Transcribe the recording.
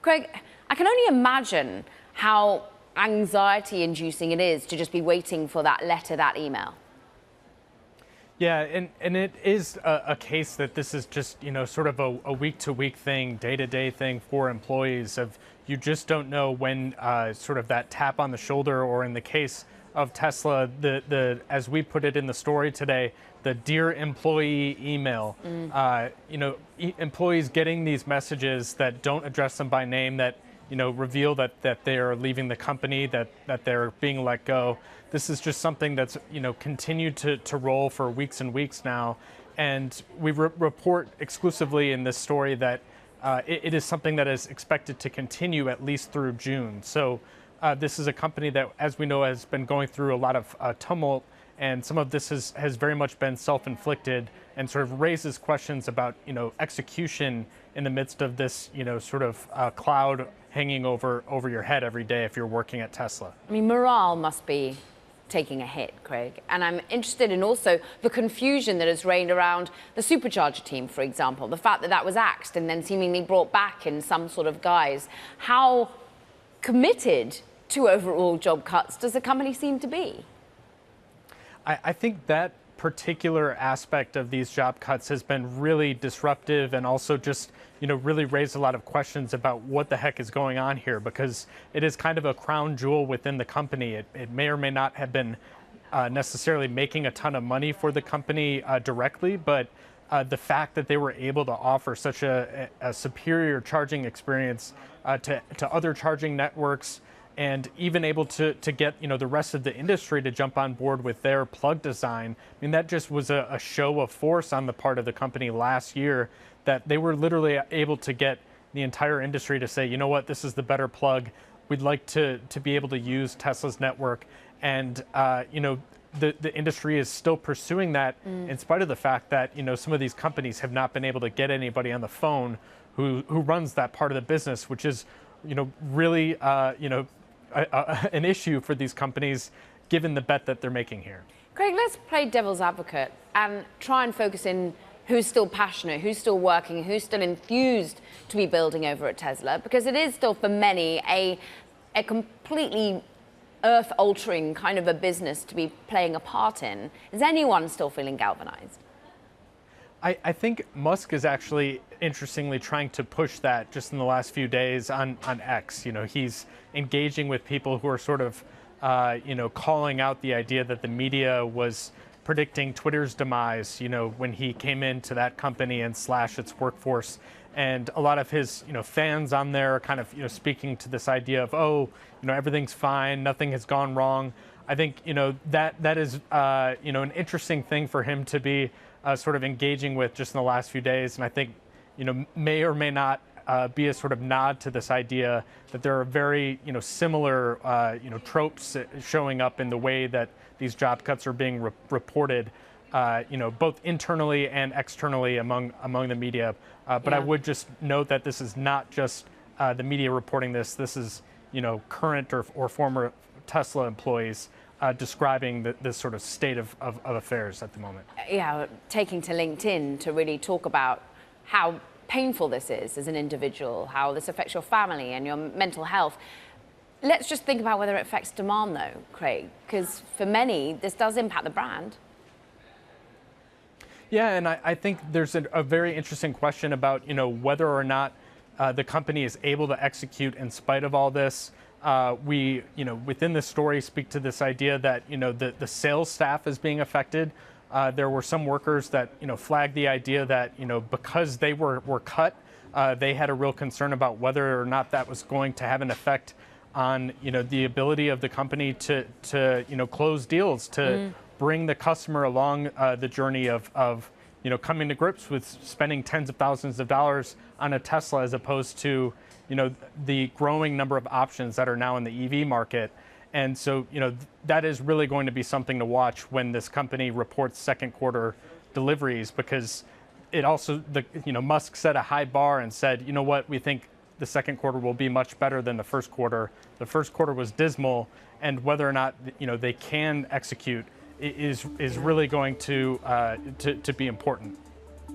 Craig, I can only imagine how anxiety-inducing it is to just be waiting for that letter, that email. Yeah, and it is a case that this is just, sort of a week-to-week thing, day-to-day thing for employees of you just don't know when sort of that tap on the shoulder, or in the case of Tesla, the as we put it in the story today, the Dear Employee email. Employees getting these messages that don't address them by name, that reveal that they are leaving the company, that they're being let go. This is just something that's continued to roll for weeks and weeks now, and we report exclusively in this story that it is something that is expected to continue at least through June. So this is a company that, as we know, has been going through a lot of tumult, and some of this has very much been self-inflicted and sort of raises questions about execution in the midst of this sort of cloud hanging over your head every day if you're working at Tesla. I mean, morale must be taking a hit, Craig. And I'm interested in also the confusion that has reigned around the supercharger team, for example, the fact that was axed and then seemingly brought back in some sort of guise. How committed to overall job cuts does the company seem to be? I think that particular aspect of these job cuts has been really disruptive, and also just really raised a lot of questions about what the heck is going on here, because it is kind of a crown jewel within the company. It may or may not have been necessarily making a ton of money for the company directly, but the fact that they were able to offer such a superior charging experience to other charging networks, and even able to get the rest of the industry to jump on board with their plug design. I mean, that just was a show of force on the part of the company last year, that they were literally able to get the entire industry to say, you know what, this is the better plug. We'd like to be able to use Tesla's network. And the industry is still pursuing that in spite of the fact that some of these companies have not been able to get anybody on the phone who runs that part of the business, which is really an issue for these companies, given the bet that they're making here. Craig, let's play devil's advocate and try and focus in who's still passionate, who's still working, who's still enthused to be building over at Tesla, because it is still for many a completely earth-altering kind of a business to be playing a part in. Is anyone still feeling galvanized? I think Musk is actually, interestingly, trying to push that just in the last few days on X. He's engaging with people who are sort of, calling out the idea that the media was predicting Twitter's demise, when he came into that company and slashed its workforce. And a lot of his, fans on there are kind of, speaking to this idea of, everything's fine, nothing has gone wrong. I think, that is, an interesting thing for him to be sort of engaging with just in the last few days. And I think, may or may not be a sort of nod to this idea that there are very, similar, tropes showing up in the way that these job cuts are being reported, both internally and externally among the media. But I would just note that this is not just the media reporting this. This is, current or former Tesla employees describing this sort of state of affairs at the moment. Yeah, taking to LinkedIn to really talk about how painful this is as an individual, how this affects your family and your mental health. Let's just think about whether it affects demand, though, Craig, because for many, this does impact the brand. Yeah, and I think there's a very interesting question about, whether or not the company is able to execute in spite of all this. We, within the story, speak to this idea that, the sales staff is being affected. There were some workers that, flagged the idea that, because they were cut, they had a real concern about whether or not that was going to have an effect on, the ability of the company to close deals, to bring the customer along the journey of coming to grips with spending tens of thousands of dollars on a Tesla, as opposed to the growing number of options that are now in the EV market. And so, that is really going to be something to watch when this company reports second quarter deliveries, because it also, Musk set a high bar and said, what, we think the second quarter will be much better than the first quarter. The first quarter was dismal, and whether or not, they can execute is really going to be important.